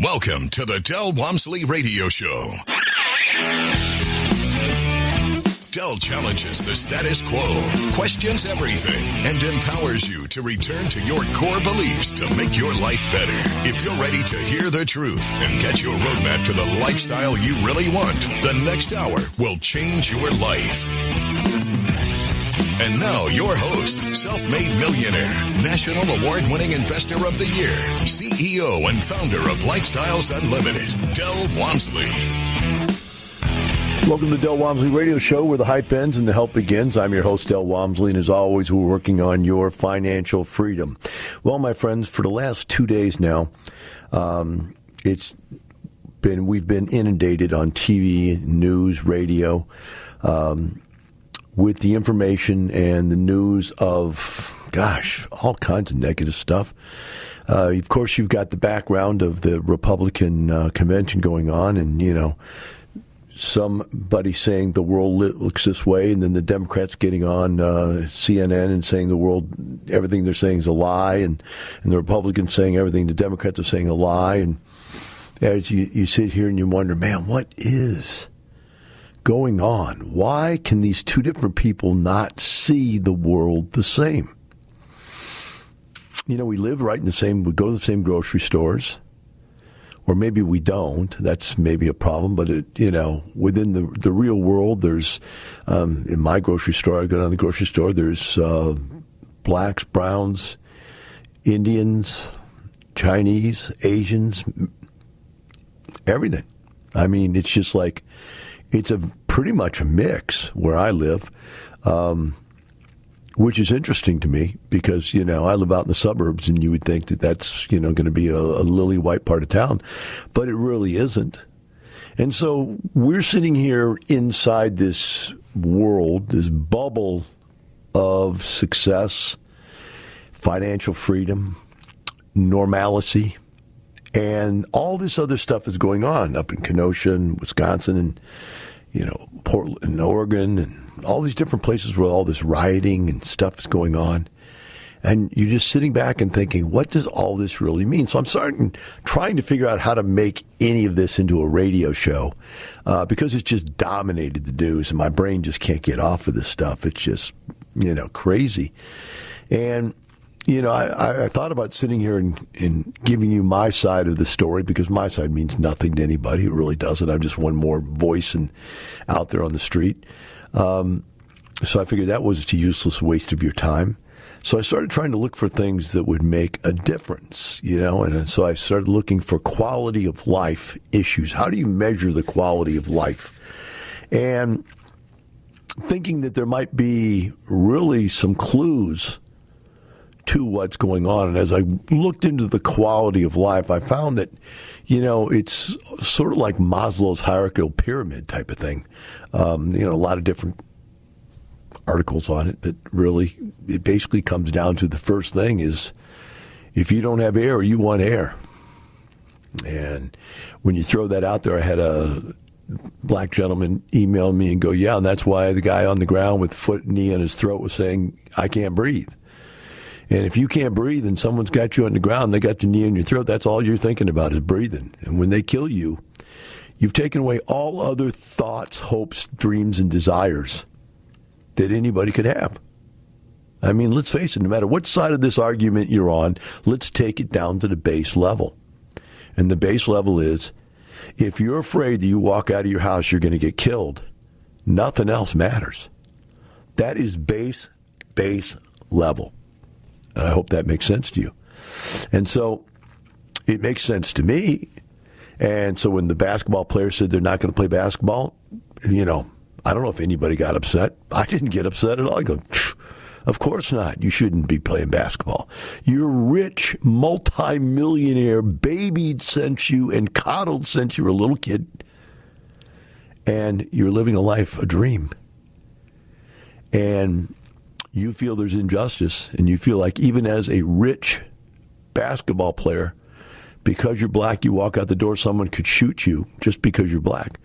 Welcome to the Del Walmsley Radio Show. Del challenges the status quo, questions everything, and empowers you to return to your core beliefs to make your life better. If you're ready to hear the truth and get your roadmap to the lifestyle you really want, the next hour will change your life. And now, your host, self-made millionaire, national award-winning investor of the year, CEO and founder of Lifestyles Unlimited, Del Walmsley. Welcome to the Del Walmsley Radio Show, where the hype ends and the help begins. I'm your host, Del Walmsley, and as always, we're working on your financial freedom. Well, my friends, for the last 2 days now, we've been inundated on TV, news, radio, with the information and the news of, all kinds of negative stuff. Of course, you've got the background of the Republican convention going on, and, somebody saying the world looks this way, and then the Democrats getting on CNN and saying the world, everything they're saying is a lie, and the Republicans saying everything the Democrats are saying a lie. And as you sit here and you wonder, man, what is going on? Why can these two different people not see the world the same? We live right in we go to the same grocery stores. Or maybe we don't. That's maybe a problem. But, within the real world, there's, in my grocery store, I go down to the grocery store, there's blacks, browns, Indians, Chinese, Asians, everything. I mean, it's just like, it's pretty much a mix where I live, which is interesting to me because, I live out in the suburbs and you would think that that's, going to be a lily white part of town, but it really isn't. And so we're sitting here inside this world, this bubble of success, financial freedom, normalcy, and all this other stuff is going on up in Kenosha and Wisconsin and, Portland and Oregon and all these different places where all this rioting and stuff is going on. And you're just sitting back and thinking, what does all this really mean? So I'm trying to figure out how to make any of this into a radio show because it's just dominated the news and my brain just can't get off of this stuff. It's just, crazy. And I thought about sitting here and giving you my side of the story because my side means nothing to anybody. It really doesn't. I'm just one more voice out there on the street. So I figured that was a useless waste of your time. So I started trying to look for things that would make a difference, and so I started looking for quality of life issues. How do you measure the quality of life? And thinking that there might be really some clues to what's going on. And as I looked into the quality of life, I found that, it's sort of like Maslow's hierarchical pyramid type of thing. A lot of different articles on it, but really it basically comes down to the first thing is if you don't have air, you want air. And when you throw that out there, I had a black gentleman email me and go, yeah, and that's why the guy on the ground with foot and knee on his throat was saying, I can't breathe. And if you can't breathe and someone's got you on the ground, they got your knee in your throat, that's all you're thinking about is breathing. And when they kill you, you've taken away all other thoughts, hopes, dreams, and desires that anybody could have. I mean, let's face it, no matter what side of this argument you're on, let's take it down to the base level. And the base level is, if you're afraid that you walk out of your house, you're going to get killed, nothing else matters. That is base level. And I hope that makes sense to you. And so it makes sense to me. And so when the basketball players said they're not going to play basketball, I don't know if anybody got upset. I didn't get upset at all. I go, of course not. You shouldn't be playing basketball. You're rich, multi-millionaire, babied since you and coddled since you were a little kid. And you're living a life, a dream. And you feel there's injustice, and you feel like even as a rich basketball player, because you're black, you walk out the door, someone could shoot you just because you're black,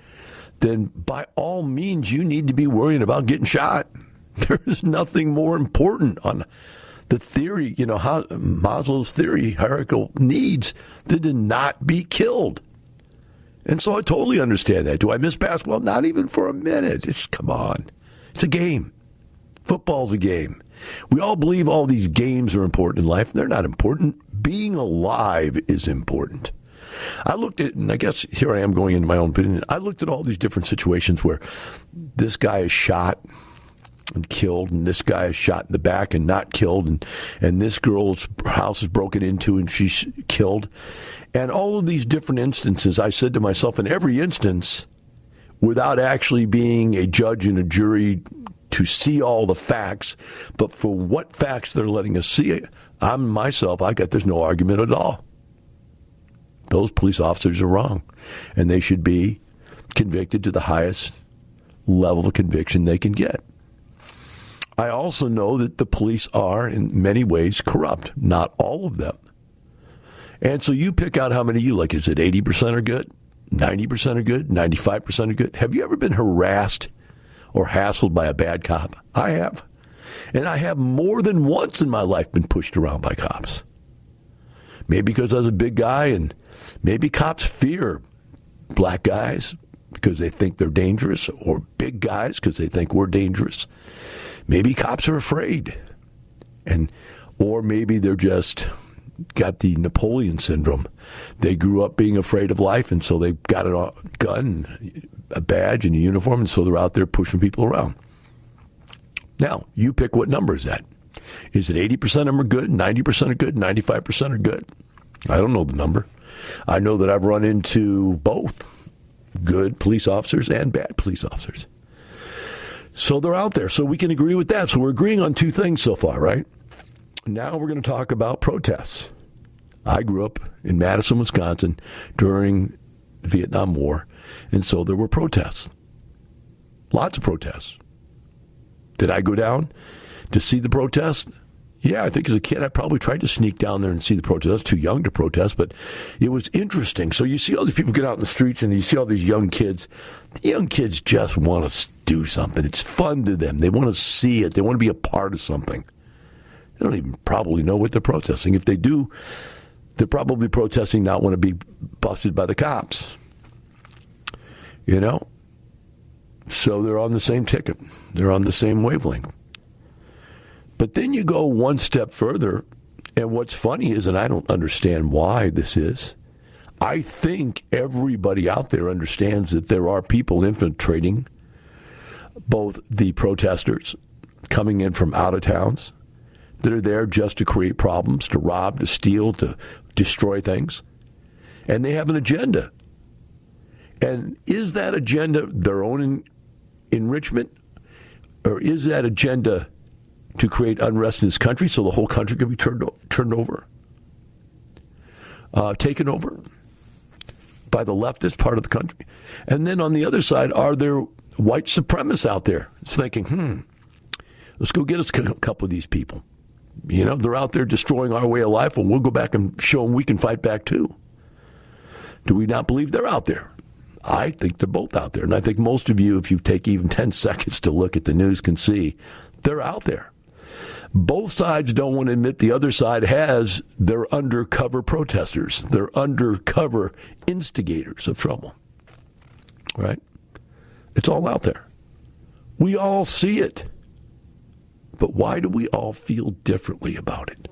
then by all means you need to be worrying about getting shot. There is nothing more important on the theory, Maslow's theory, hierarchical needs, to not be killed. And so I totally understand that. Do I miss basketball? Not even for a minute. Come on. It's a game. Football's a game. We all believe all these games are important in life. They're not important. Being alive is important. I looked at, and I guess here I am going into my own opinion, I looked at all these different situations where this guy is shot and killed, and this guy is shot in the back and not killed, and this girl's house is broken into and she's killed. And all of these different instances, I said to myself, in every instance, without actually being a judge and a jury to see all the facts, but for what facts they're letting us see, there's no argument at all. Those police officers are wrong, and they should be convicted to the highest level of conviction they can get. I also know that the police are, in many ways, corrupt. Not all of them. And so you pick out how many you like. Is it 80% are good? 90% are good? 95% are good? Have you ever been harassed or hassled by a bad cop? I have. And I have more than once in my life been pushed around by cops. Maybe because I was a big guy, and maybe cops fear black guys because they think they're dangerous, or big guys because they think we're dangerous. Maybe cops are afraid, or maybe they're just got the Napoleon syndrome. They grew up being afraid of life, and so they've got a gun, a badge, and a uniform, and so they're out there pushing people around. Now, you pick what number is that. Is it 80% of them are good, 90% are good, 95% are good? I don't know the number. I know that I've run into both good police officers and bad police officers. So they're out there. So we can agree with that. So we're agreeing on two things so far, right? Now we're going to talk about protests. I grew up in Madison, Wisconsin during the Vietnam War, and so there were protests. Lots of protests. Did I go down to see the protest? Yeah, I think as a kid I probably tried to sneak down there and see the protest. I was too young to protest, but it was interesting. So you see all these people get out in the streets, and you see all these young kids. The young kids just want to do something. It's fun to them. They want to see it. They want to be a part of something. They don't even probably know what they're protesting. If they do, they're probably protesting not want to be busted by the cops. So they're on the same ticket. They're on the same wavelength. But then you go one step further, and what's funny is, and I don't understand why this is, I think everybody out there understands that there are people infiltrating both the protesters coming in from out of towns that are there just to create problems, to rob, to steal, to destroy things. And they have an agenda. And is that agenda their own enrichment, or is that agenda to create unrest in this country so the whole country can be turned over, taken over by the leftist part of the country? And then on the other side, are there white supremacists out there thinking, let's go get us a couple of these people. They're out there destroying our way of life, and we'll go back and show them we can fight back too. Do we not believe they're out there? I think they're both out there. And I think most of you, if you take even 10 seconds to look at the news, can see they're out there. Both sides don't want to admit the other side has their undercover protesters, their undercover instigators of trouble. Right? It's all out there. We all see it. But why do we all feel differently about it?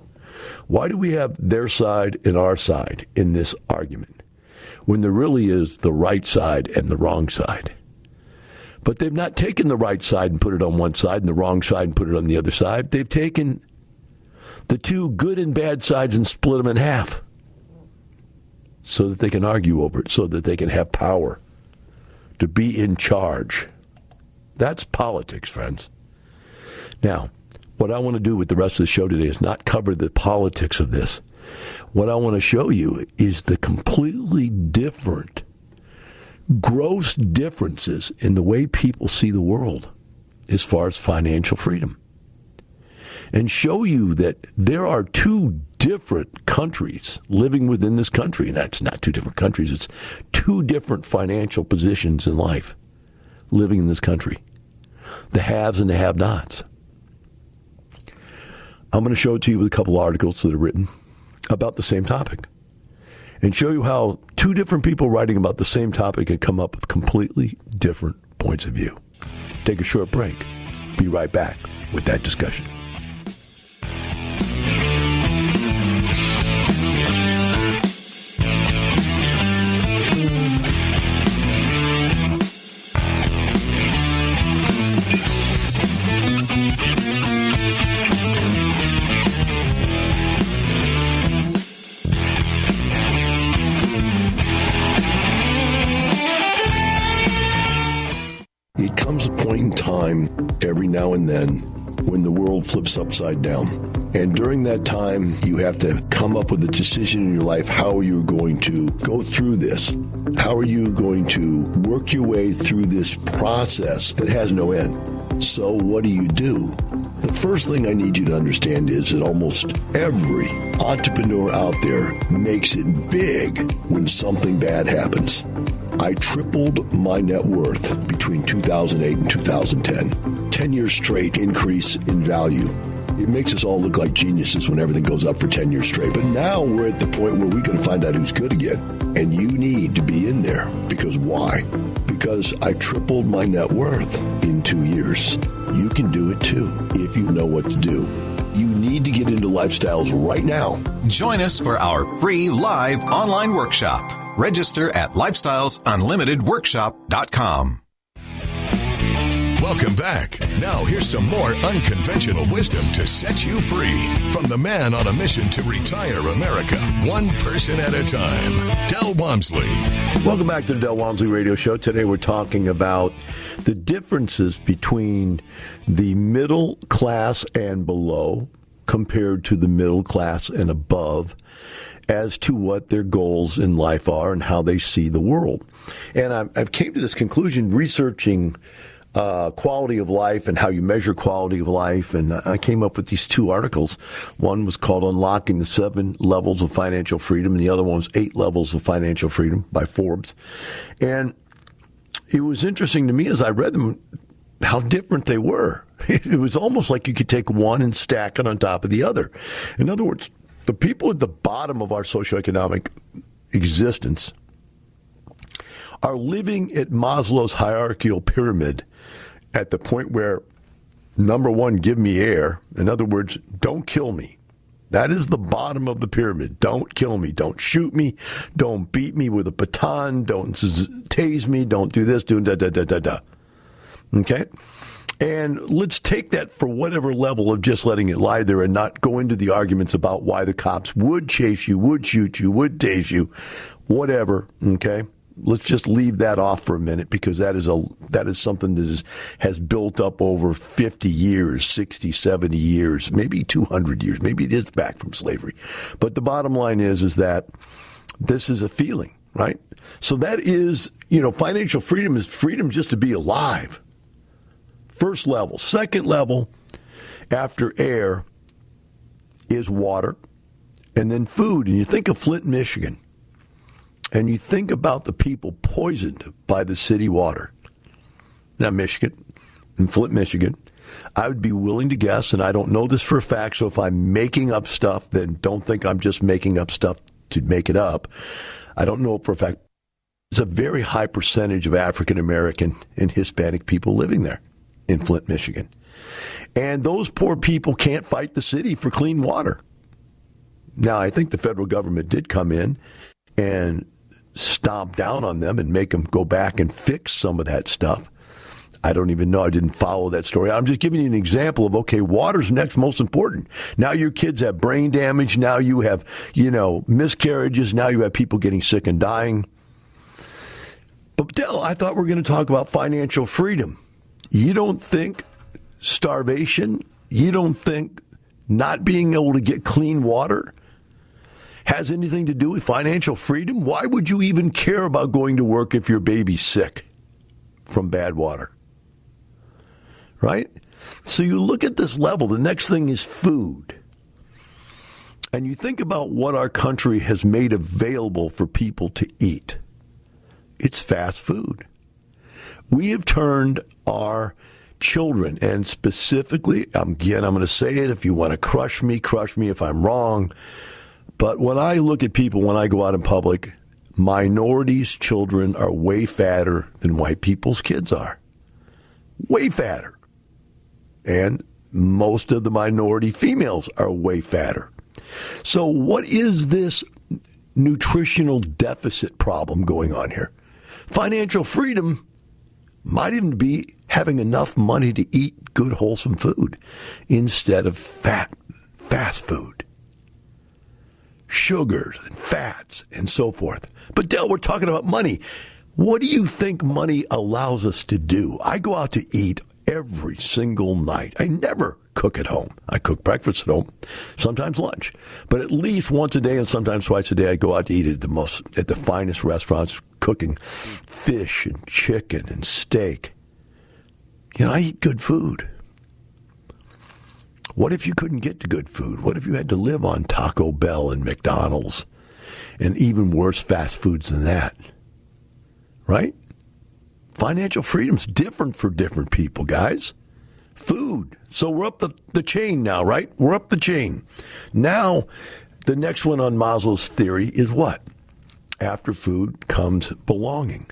Why do we have their side and our side in this argument when there really is the right side and the wrong side? But they've not taken the right side and put it on one side and the wrong side and put it on the other side. They've taken the two good and bad sides and split them in half so that they can argue over it, so that they can have power to be in charge. That's politics, friends. Now, what I want to do with the rest of the show today is not cover the politics of this. What I want to show you is the completely different, gross differences in the way people see the world as far as financial freedom. And show you that there are two different countries living within this country. And that's not two different countries. It's two different financial positions in life living in this country. The haves and the have-nots. I'm going to show it to you with a couple articles that are written about the same topic and show you how two different people writing about the same topic can come up with completely different points of view. Take a short break. Be right back with that discussion. It comes a point in time every now and then when the world flips upside down. And during that time, you have to come up with a decision in your life. How are you going to go through this? How are you going to work your way through this process that has no end? So what do? The first thing I need you to understand is that almost every entrepreneur out there makes it big when something bad happens. I tripled my net worth between 2008 and 2010. 10 years straight increase in value. It makes us all look like geniuses when everything goes up for 10 years straight. But now we're at the point where we're going to find out who's good again. And you need to be in there. Because why? Because I tripled my net worth in 2 years. You can do it too if you know what to do. You need to get into lifestyles right now. Join us for our free live online workshop. Register at lifestylesunlimitedworkshop.com. Welcome back. Now here's some more unconventional wisdom to set you free from the man on a mission to retire America, one person at a time, Del Walmsley. Welcome back to the Del Walmsley Radio Show. Today we're talking about the differences between the middle class and below compared to the middle class and above as to what their goals in life are and how they see the world. And I've came to this conclusion researching quality of life and how you measure quality of life. And I came up with these two articles. One was called Unlocking the 7 Levels of Financial Freedom, and the other one was 8 Levels of Financial Freedom by Forbes. And it was interesting to me as I read them how different they were. It was almost like you could take one and stack it on top of the other. In other words, the people at the bottom of our socioeconomic existence are living at Maslow's hierarchical pyramid at the point where, number one, give me air. In other words, don't kill me. That is the bottom of the pyramid. Don't kill me. Don't shoot me. Don't beat me with a baton. Don't tase me. Don't do this. Do da-da-da-da-da. Okay? And let's take that for whatever level of just letting it lie there and not go into the arguments about why the cops would chase you, would shoot you, would tase you, whatever, okay? Let's just leave that off for a minute because that is something that has built up over 50 years, 60, 70 years, maybe 200 years. Maybe it is back from slavery. But the bottom line is that this is a feeling, right? So that is, financial freedom is freedom just to be alive. First level. Second level, after air, is water, and then food. And you think of Flint, Michigan, and you think about the people poisoned by the city water. Now, Michigan, in Flint, Michigan, I would be willing to guess, and I don't know this for a fact, so if I'm making up stuff, then don't think I'm just making up stuff to make it up. I don't know it for a fact. It's a very high percentage of African American and Hispanic people living there in Flint, Michigan. And those poor people can't fight the city for clean water. Now, I think the federal government did come in and stomp down on them and make them go back and fix some of that stuff. I don't even know. I didn't follow that story. I'm just giving you an example of, okay, water's next most important. Now your kids have brain damage. Now you have, miscarriages. Now you have people getting sick and dying. But Del, I thought we were going to talk about financial freedom. You don't think starvation, you don't think not being able to get clean water has anything to do with financial freedom? Why would you even care about going to work if your baby's sick from bad water? Right? So you look at this level. The next thing is food. And you think about what our country has made available for people to eat. It's fast food. We have turned our children, and specifically, again, I'm going to say it. If you want to crush me if I'm wrong. But when I look at people, when I go out in public, minorities' children are way fatter than white people's kids are. Way fatter. And most of the minority females are way fatter. So what is this nutritional deficit problem going on here? Financial freedom might even be having enough money to eat good, wholesome food instead of fast food, sugars and fats and so forth. But Del, we're talking about money. What do you think money allows us to do? I go out to eat every single night. I never cook at home. I cook breakfast at home, sometimes lunch. But at least once a day and sometimes twice a day, I go out to eat at the finest restaurants, cooking fish and chicken and steak. You know, I eat good food. What if you couldn't get to good food? What if you had to live on Taco Bell and McDonald's and even worse fast foods than that? Right? Financial freedom's different for different people, guys. Food. So we're up the chain now, right? We're up the chain. Now, the next one on Maslow's theory is what? After food comes belonging.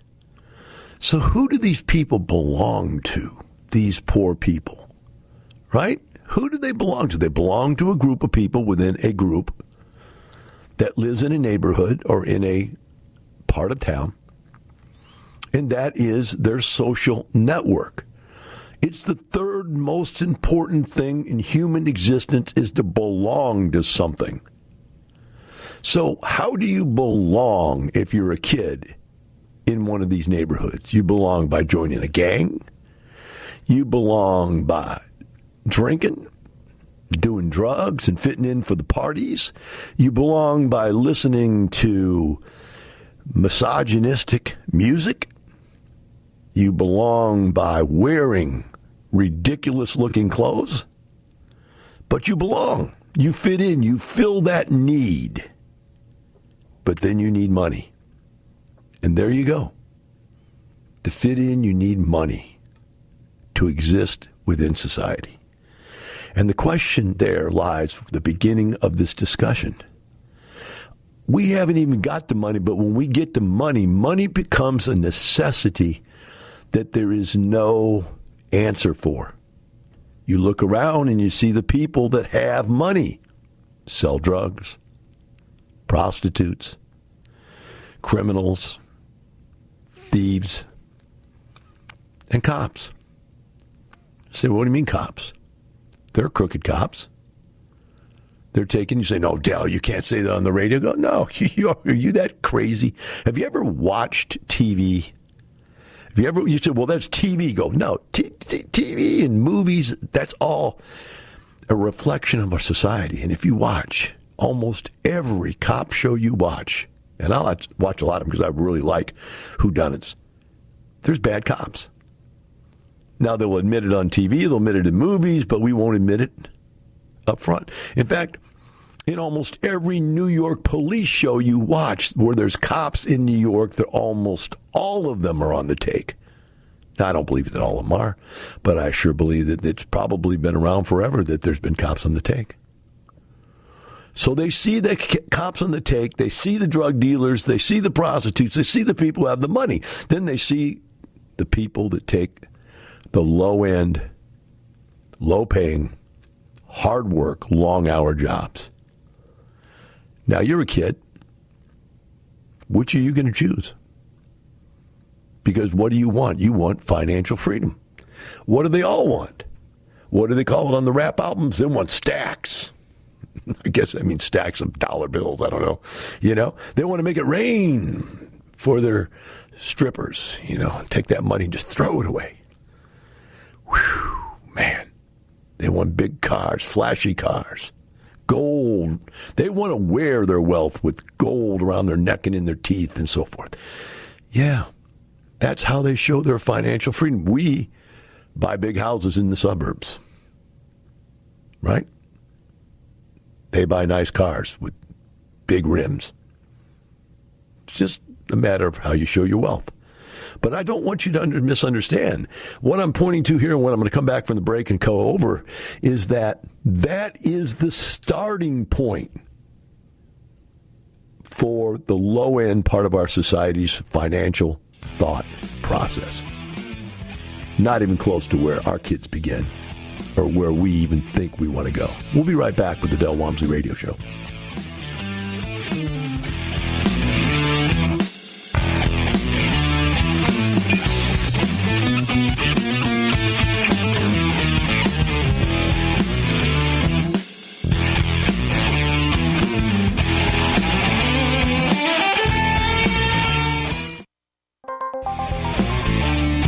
So who do these people belong to? These poor people, right? Who do they belong to? They belong to a group of people within a group that lives in a neighborhood or in a part of town, and that is their social network. It's the third most important thing in human existence, is to belong to something. So how do you belong if you're a kid in one of these neighborhoods? You belong by joining a gang. You belong by drinking, doing drugs, and fitting in for the parties. You belong by listening to misogynistic music. You belong by wearing ridiculous-looking clothes. But you belong. You fit in. You fill that need. But then you need money. And there you go. To fit in, you need money to exist within society. And the question there lies at the beginning of this discussion. We haven't even got the money, but when we get the money, money becomes a necessity that there is no answer for. You look around and you see the people that have money sell drugs, prostitutes, criminals, thieves, and cops. You say, well, what do you mean cops? They're crooked cops. They're taking, you say, no, Dell, you can't say that on the radio. Go, no, are you that crazy? Have you ever watched TV? You said, well, that's TV. Go, no, TV and movies, that's all a reflection of our society. And if you watch almost every cop show you watch, and I watch a lot of them because I really like whodunits, there's bad cops. Now, they'll admit it on TV, they'll admit it in movies, but we won't admit it up front. In fact, in almost every New York police show you watch where there's cops in New York, almost all of them are on the take. Now, I don't believe that all of them are, but I sure believe that it's probably been around forever that there's been cops on the take. So they see the cops on the take, they see the drug dealers, they see the prostitutes, they see the people who have the money. Then they see the people that take the low-end, low-paying, hard work, long-hour jobs. Now, you're a kid. Which are you going to choose? Because what do you want? You want financial freedom. What do they all want? What do they call it on the rap albums? They want stacks. I guess I mean stacks of dollar bills. I don't know. You know, they want to make it rain for their strippers. You know, take that money and just throw it away. Whew, man. They want big cars, flashy cars, gold. They want to wear their wealth with gold around their neck and in their teeth and so forth. Yeah, that's how they show their financial freedom. We buy big houses in the suburbs, right? They buy nice cars with big rims. It's just a matter of how you show your wealth. But I don't want you to misunderstand. What I'm pointing to here and what I'm going to come back from the break and go over is that is the starting point for the low-end part of our society's financial thought process. Not even close to where our kids begin or where we even think we want to go. We'll be right back with the Del Walmsley Radio Show.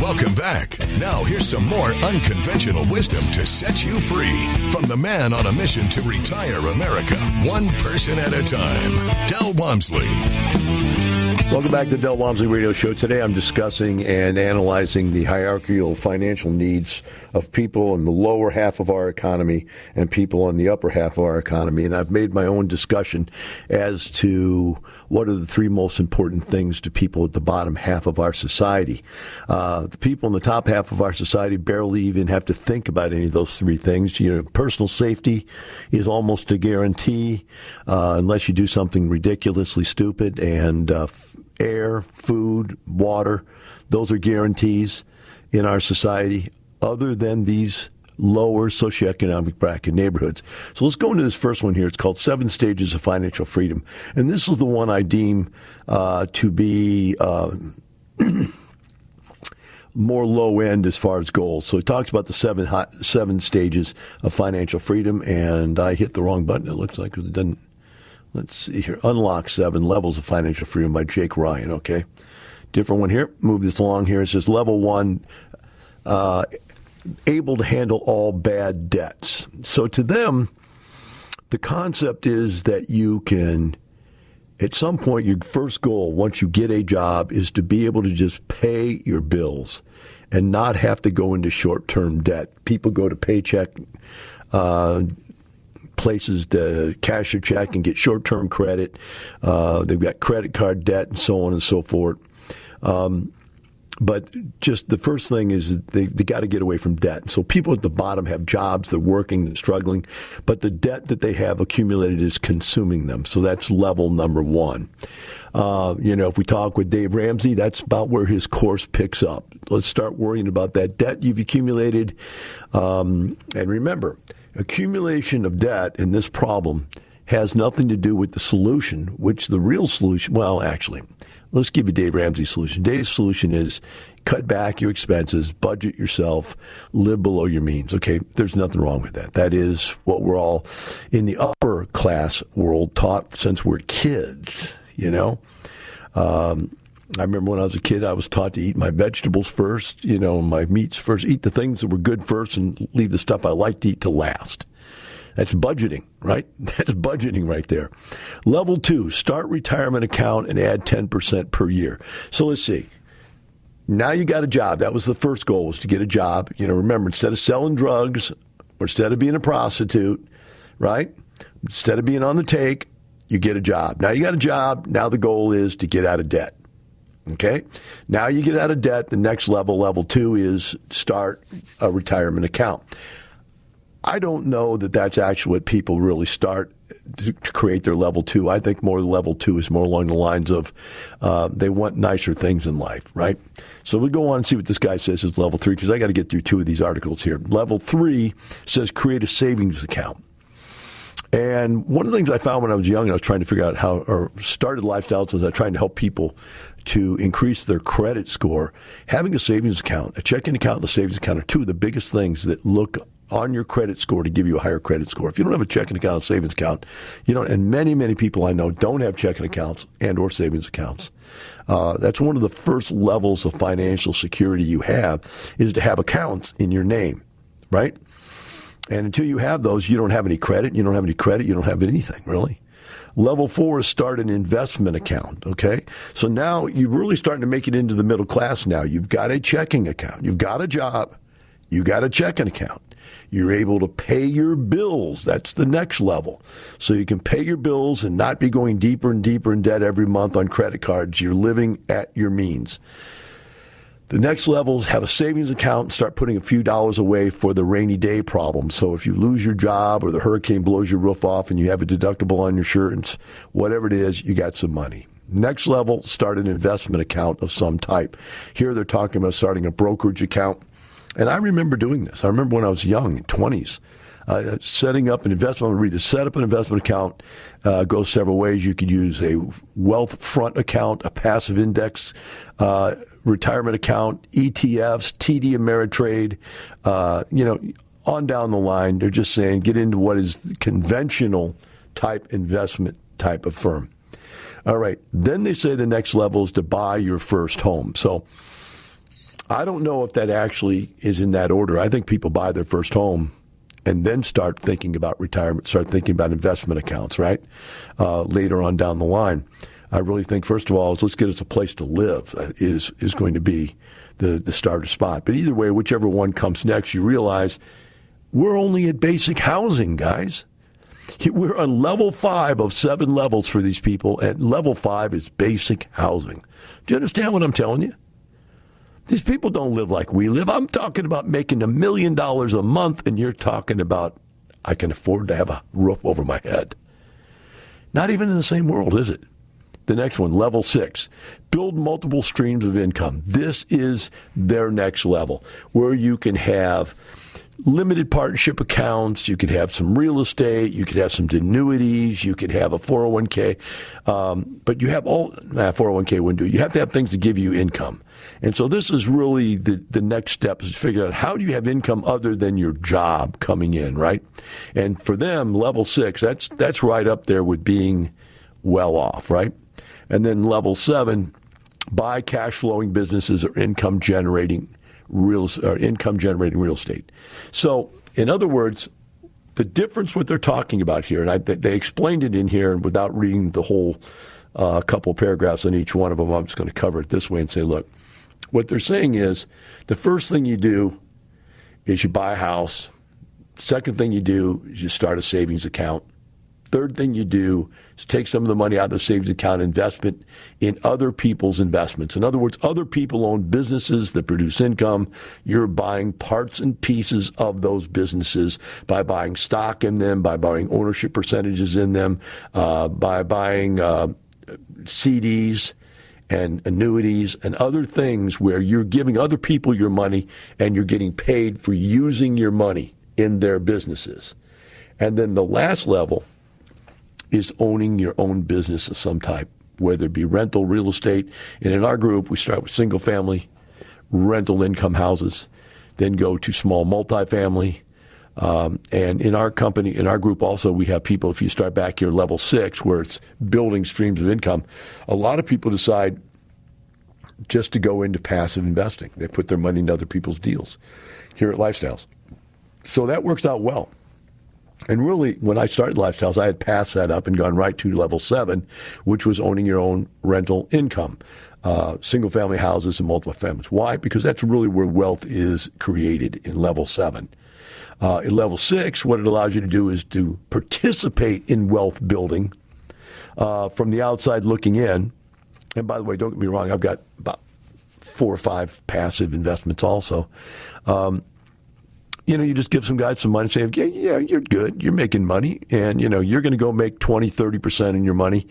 Welcome back. Now here's some more unconventional wisdom to set you free from the man on a mission to retire America, one person at a time, Del Walmsley. Welcome back to the Del Walmsley Radio Show. Today I'm discussing and analyzing the hierarchical financial needs of people in the lower half of our economy and people in the upper half of our economy. And I've made my own discussion as to what are the three most important things to people at the bottom half of our society. The people in the top half of our society barely even have to think about any of those three things. You know, personal safety is almost a guarantee unless you do something ridiculously stupid, and air, food, water, those are guarantees in our society other than these lower socioeconomic bracket neighborhoods. So let's go into this first one here. It's called 7 Stages of Financial Freedom. And this is the one I deem to be more low end as far as goals. So it talks about the seven stages of financial freedom, and I hit the wrong button. It looks like it doesn't. Let's see here. Unlock 7 Levels of Financial Freedom by Jake Ryan. Okay. Different one here. Move this along here. It says level 1, able to handle all bad debts. So to them, the concept is that you can, at some point, your first goal, once you get a job, is to be able to just pay your bills and not have to go into short-term debt. People go to Paycheck, places to cash your check and get short-term credit. They've got credit card debt and so on and so forth. But just the first thing is they got to get away from debt. And so people at the bottom have jobs, they're working, they're struggling, but the debt that they have accumulated is consuming them. So that's level number 1. If we talk with Dave Ramsey, that's about where his course picks up. Let's start worrying about that debt you've accumulated. And remember, accumulation of debt in this problem has nothing to do with the solution, which the real solution, well, actually, let's give you Dave Ramsey's solution. Dave's solution is cut back your expenses, budget yourself, live below your means. Okay, there's nothing wrong with that. That is what we're all in the upper class world taught since we're kids, you know. I remember when I was a kid, I was taught to eat my vegetables first, my meats first, eat the things that were good first and leave the stuff I like to eat to last. That's budgeting, right? That's budgeting right there. Level 2, start retirement account and add 10% per year. So let's see. Now you got a job. That was the first goal, was to get a job. Remember, instead of selling drugs or instead of being a prostitute, right? Instead of being on the take, you get a job. Now you got a job. Now the goal is to get out of debt. Okay? Now you get out of debt. The next level, level 2, is start a retirement account. I don't know that that's actually what people really start to create their level 2. I think more level 2 is more along the lines of they want nicer things in life, right? So we go on and see what this guy says is level 3, because I got to get through 2 of these articles here. Level 3 says create a savings account. And one of the things I found when I was young and I was trying to figure out or started lifestyles, as I was trying to help people to increase their credit score, having a savings account, a checking account and a savings account are 2 of the biggest things that look on your credit score to give you a higher credit score. If you don't have a checking account and savings account, and many, many people I know don't have checking accounts and or savings accounts. That's one of the first levels of financial security you have, is to have accounts in your name, right? And until you have those, you don't have any credit. You don't have any credit. You don't have anything, really. Level 4 is start an investment account, okay? So now you're really starting to make it into the middle class now. You've got a checking account. You've got a job. You got a checking account. You're able to pay your bills. That's the next level. So you can pay your bills and not be going deeper and deeper in debt every month on credit cards. You're living at your means. The next level is have a savings account and start putting a few dollars away for the rainy day problem. So if you lose your job or the hurricane blows your roof off and you have a deductible on your insurance, whatever it is, you got some money. Next level, start an investment account of some type. Here they're talking about starting a brokerage account. And I remember doing this. I remember when I was young, 20s, setting up an investment. I'm going to read this. Set up an investment account goes several ways. You could use a wealth front account, a passive index retirement account, ETFs, TD Ameritrade, on down the line. They're just saying get into what is the conventional type investment type of firm. All right. Then they say the next level is to buy your first home. So I don't know if that actually is in that order. I think people buy their first home and then start thinking about retirement, start thinking about investment accounts, right? Later on down the line. I really think, first of all, let's get us a place to live is going to be the starter spot. But either way, whichever one comes next, you realize we're only at basic housing, guys. We're on level 5 of 7 levels for these people, and level 5 is basic housing. Do you understand what I'm telling you? These people don't live like we live. I'm talking about making $1 million a month, and you're talking about I can afford to have a roof over my head. Not even in the same world, is it? The next one, level 6, build multiple streams of income. This is their next level, where you can have limited partnership accounts, you could have some real estate, you could have some annuities, you could have a 401k, but you have all, 401k wouldn't do it. You have to have things to give you income. And so this is really the next step is to figure out how do you have income other than your job coming in, right? And for them, level 6, that's right up there with being well off, right? And then level 7, buy cash flowing businesses or income generating real estate. So, in other words, the difference what they're talking about here, and they explained it in here, and without reading the whole couple of paragraphs on each one of them, I'm just going to cover it this way and say, look, what they're saying is the first thing you do is you buy a house. Second thing you do is you start a savings account. Third thing you do is take some of the money out of the savings account, investment in other people's investments. In other words, other people own businesses that produce income. You're buying parts and pieces of those businesses by buying stock in them, by buying ownership percentages in them, by buying CDs and annuities and other things where you're giving other people your money and you're getting paid for using your money in their businesses. And then the last level is owning your own business of some type, whether it be rental, real estate. And in our group, we start with single-family rental income houses, then go to small multifamily. And in our company, in our group also, we have people, if you start back here, level 6, where it's building streams of income, a lot of people decide just to go into passive investing. They put their money into other people's deals here at Lifestyles. So that works out well. And really, when I started Lifestyles, I had passed that up and gone right to level 7, which was owning your own rental income, single-family houses and multiple families. Why? Because that's really where wealth is created in level 7. In level 6, what it allows you to do is to participate in wealth building from the outside looking in. And by the way, don't get me wrong, I've got about 4 or 5 passive investments also. You just give some guys some money and say, yeah, you're good. You're making money. And, you're going to go make 20, 30% in your money.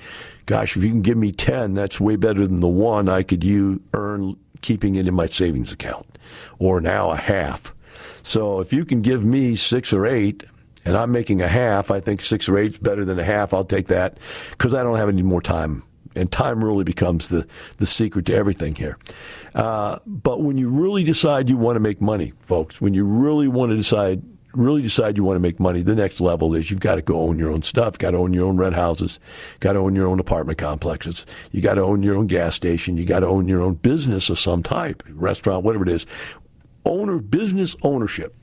Gosh, if you can give me 10, that's way better than the 1 I could earn keeping it in my savings account, or now a half. So if you can give me 6 or 8 and I'm making a half, I think 6 or 8 is better than a half. I'll take that because I don't have any more time. And time really becomes the secret to everything here. But when you really decide you want to make money, folks, when you really decide you want to make money, the next level is you've got to go own your own stuff. You've got to own your own rent houses. You've got to own your own apartment complexes. You got to own your own gas station. You got to own your own business of some type, restaurant, whatever it is. Business ownership.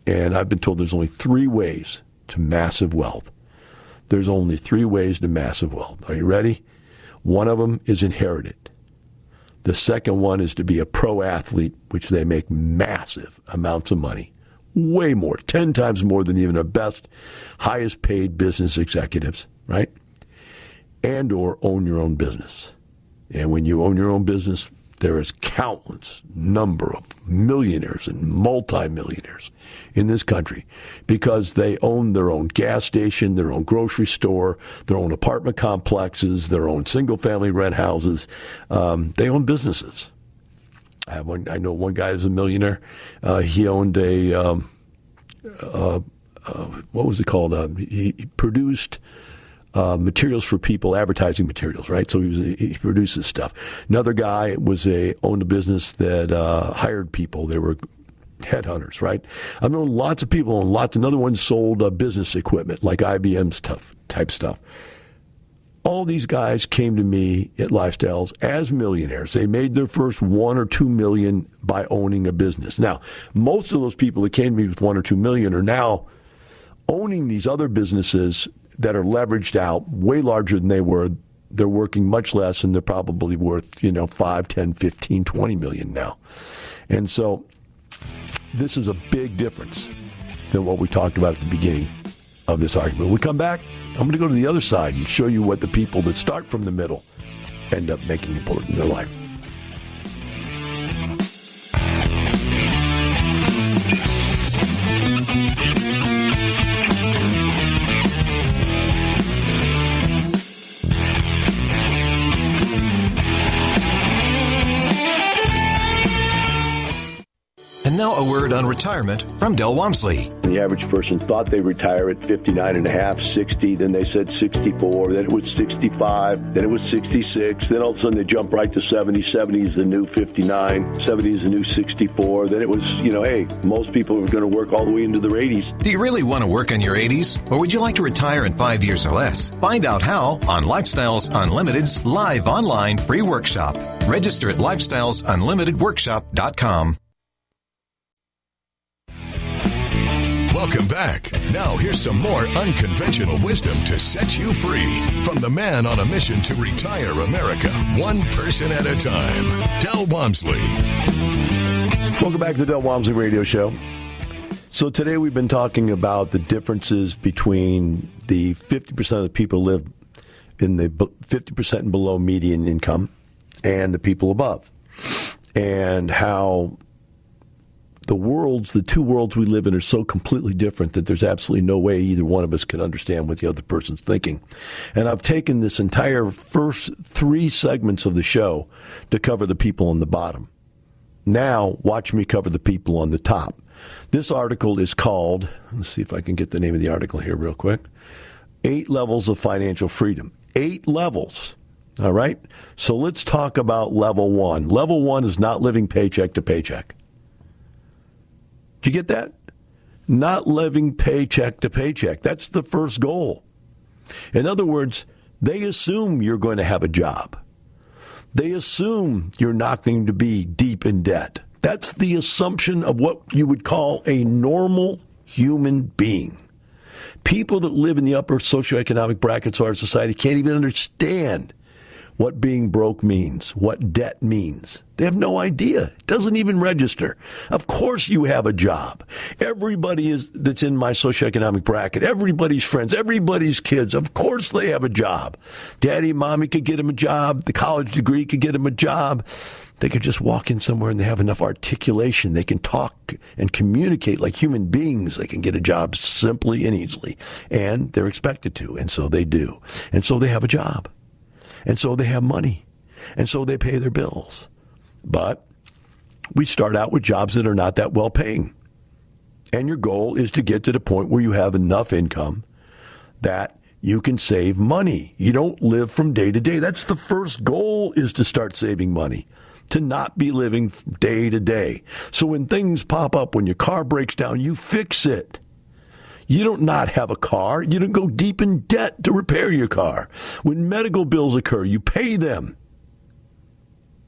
And I've been told there's only 3 ways to massive wealth. There's only 3 ways to massive wealth. Are you ready? One of them is inherited. The second one is to be a pro athlete, which they make massive amounts of money, way more, 10 times more than even the best, highest paid business executives, right? And or own your own business. And when you own your own business, There is countless number of millionaires and multimillionaires in this country because they own their own gas station, their own grocery store, their own apartment complexes, their own single-family rent houses. They own businesses. I know one guy is a millionaire. He owned a what was it called? He produced materials for people, advertising materials, right? So he produces stuff. Another guy owned a business that hired people. They were headhunters, right? I've known lots of people, and another one sold business equipment like IBM type stuff. All these guys came to me at Lifestyles as millionaires. They made their first $1 or $2 million by owning a business. Now, most of those people that came to me with $1 or $2 million are now owning these other businesses that are leveraged out, way larger than they were. They're working much less, and they're probably worth, 5, 10, 15, 20 million now. And so this is a big difference than what we talked about at the beginning of this argument. When we come back, I'm going to go to the other side and show you what the people that start from the middle end up making important in their life. And now a word on retirement from Del Walmsley. The average person thought they'd retire at 59 and a half, 60, then they said 64, then it was 65, then it was 66, then all of a sudden they jump right to 70. 70 is the new 59, 70 is the new 64, then it was, hey, most people are going to work all the way into their 80s. Do you really want to work in your 80s? Or would you like to retire in 5 years or less? Find out how on Lifestyles Unlimited's live online free workshop. Register at lifestylesunlimitedworkshop.com. Welcome back. Now here's some more unconventional wisdom to set you free from the man on a mission to retire America, one person at a time, Del Walmsley. Welcome back to the Del Walmsley Radio Show. So today we've been talking about the differences between the 50% of the people who live in the 50% and below median income and the people above, and how the two worlds we live in are so completely different that there's absolutely no way either one of us can understand what the other person's thinking. And I've taken this entire first 3 segments of the show to cover the people on the bottom. Now, watch me cover the people on the top. This article is called, let's see if I can get the name of the article here real quick, 8 Levels of Financial Freedom. 8 levels. All right? So let's talk about level 1. Level 1 is not living paycheck to paycheck. Do you get that? Not living paycheck to paycheck. That's the first goal. In other words, they assume you're going to have a job. They assume you're not going to be deep in debt. That's the assumption of what you would call a normal human being. People that live in the upper socioeconomic brackets of our society can't even understand what being broke means, what debt means. They have no idea. It doesn't even register. Of course you have a job. Everybody that's in my socioeconomic bracket, everybody's friends, everybody's kids, of course they have a job. Daddy and mommy could get them a job. The college degree could get them a job. They could just walk in somewhere and they have enough articulation. They can talk and communicate like human beings. They can get a job simply and easily. And they're expected to. And so they do. And so they have a job. And so they have money. And so they pay their bills. But we start out with jobs that are not that well paying. And your goal is to get to the point where you have enough income that you can save money. You don't live from day to day. That's the first goal, is to start saving money, to not be living day to day. So when things pop up, when your car breaks down, you fix it. You don't not have a car. You don't go deep in debt to repair your car. When medical bills occur, you pay them.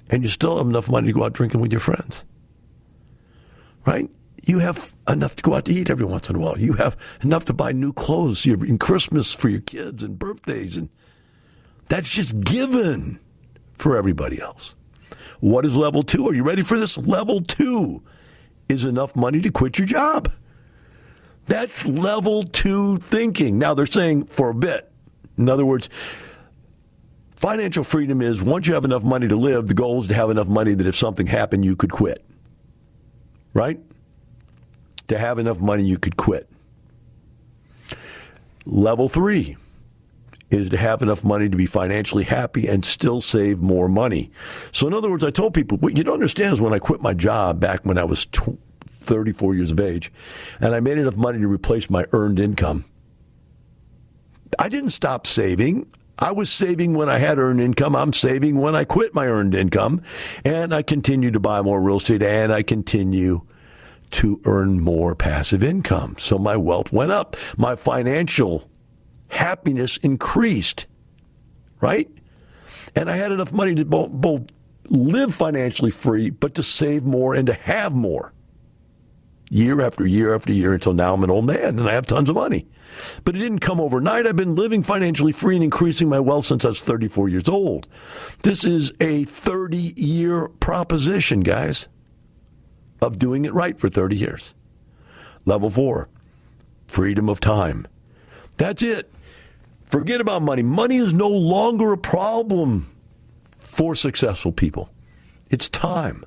And you still have enough money to go out drinking with your friends. Right? You have enough to go out to eat every once in a while. You have enough to buy new clothes in Christmas for your kids and birthdays. And that's just given for everybody else. What is level 2? Are you ready for this? Level 2 is enough money to quit your job. That's level 2 thinking. Now, they're saying for a bit. In other words, Financial freedom is once you have enough money to live, the goal is to have enough money that if something happened, you could quit. Right? To have enough money, you could quit. Level 3 is to have enough money to be financially happy and still save more money. So in other words, I told people, what you don't understand is when I quit my job back when I was 34 years of age, and I made enough money to replace my earned income, I didn't stop saving. I was saving when I had earned income. I'm saving when I quit my earned income. And I continue to buy more real estate, and I continue to earn more passive income. So my wealth went up. My financial happiness increased, right? And I had enough money to both live financially free, but to save more and to have more. Year after year after year until now I'm an old man and I have tons of money. But it didn't come overnight. I've been living financially free and increasing my wealth since I was 34 years old. This is a 30-year proposition, guys, of doing it right for 30 years. Level 4, freedom of time. That's it. Forget about money. Money is no longer a problem for successful people. It's time.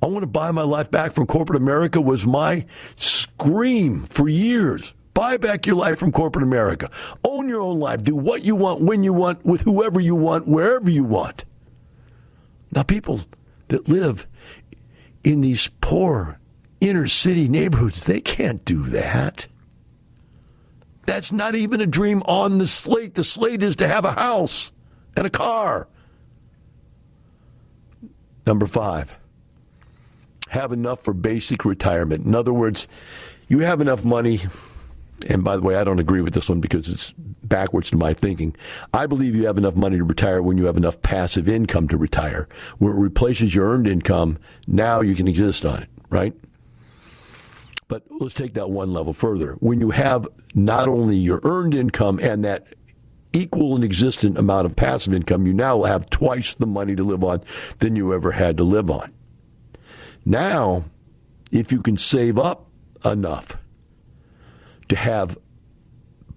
I want to buy my life back from corporate America was my scream for years. Buy back your life from corporate America. Own your own life. Do what you want, when you want, with whoever you want, wherever you want. Now, people that live in these poor inner city neighborhoods, they can't do that. That's not even a dream on the slate. The slate is to have a house and a car. Number 5. Have enough for basic retirement. In other words, you have enough money, and by the way, I don't agree with this one because it's backwards to my thinking. I believe you have enough money to retire when you have enough passive income to retire. Where it replaces your earned income, now you can exist on it, right? But let's take that one level further. When you have not only your earned income and that equal and existent amount of passive income, you now have twice the money to live on than you ever had to live on. Now, if you can save up enough to have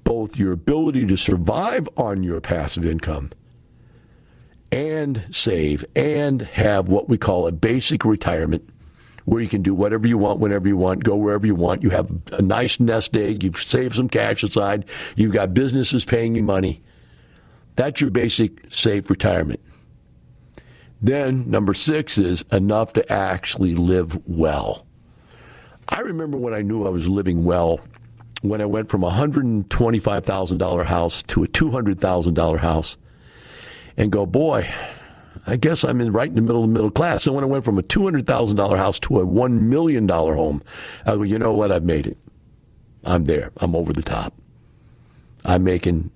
both your ability to survive on your passive income and save and have what we call a basic retirement where you can do whatever you want, whenever you want, go wherever you want. You have a nice nest egg. You've saved some cash aside. You've got businesses paying you money. That's your basic safe retirement. Then number 6 is enough to actually live well. I remember when I knew I was living well, when I went from a $125,000 house to a $200,000 house and go, boy, I guess I'm right in the middle class. So when I went from a $200,000 house to a $1 million home, I go, you know what? I've made it. I'm there. I'm over the top. I'm making,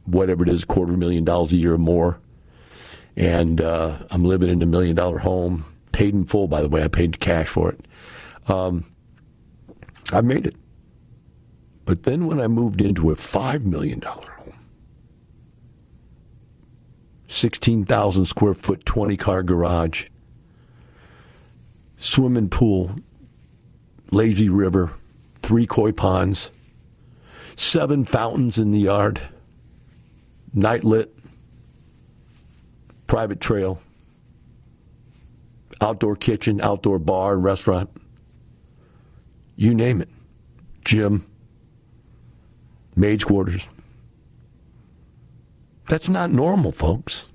whatever it is, $250,000 a year or more. And I'm living in $1 million home, paid in full, by the way. I paid cash for it. I made it. But then when I moved into a $5 million home, 16,000 square foot, 20-car garage, swimming pool, lazy river, 3 koi ponds, 7 fountains in the yard, night lit, private trail, outdoor kitchen, outdoor bar and restaurant, you name it, gym, maid's quarters. That's not normal, folks.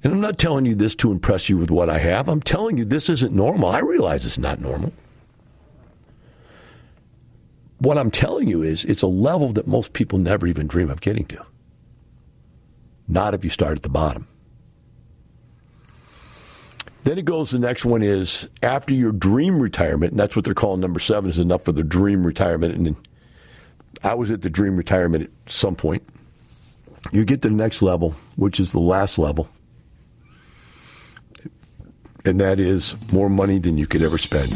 And I'm not telling you this to impress you with what I have. I'm telling you this isn't normal. I realize it's not normal. What I'm telling you is it's a level that most people never even dream of getting to. Not if you start at the bottom. Then it goes, the next one is after your dream retirement, and that's what they're calling number 7 is enough for the dream retirement. And I was at the dream retirement at some point. You get to the next level, which is the last level. And that is more money than you could ever spend.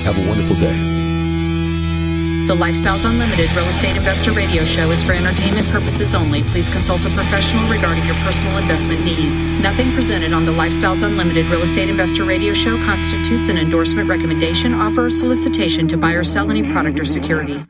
Have a wonderful day. The Lifestyles Unlimited Real Estate Investor Radio Show is for entertainment purposes only. Please consult a professional regarding your personal investment needs. Nothing presented on the Lifestyles Unlimited Real Estate Investor Radio Show constitutes an endorsement, recommendation, offer, or solicitation to buy or sell any product or security.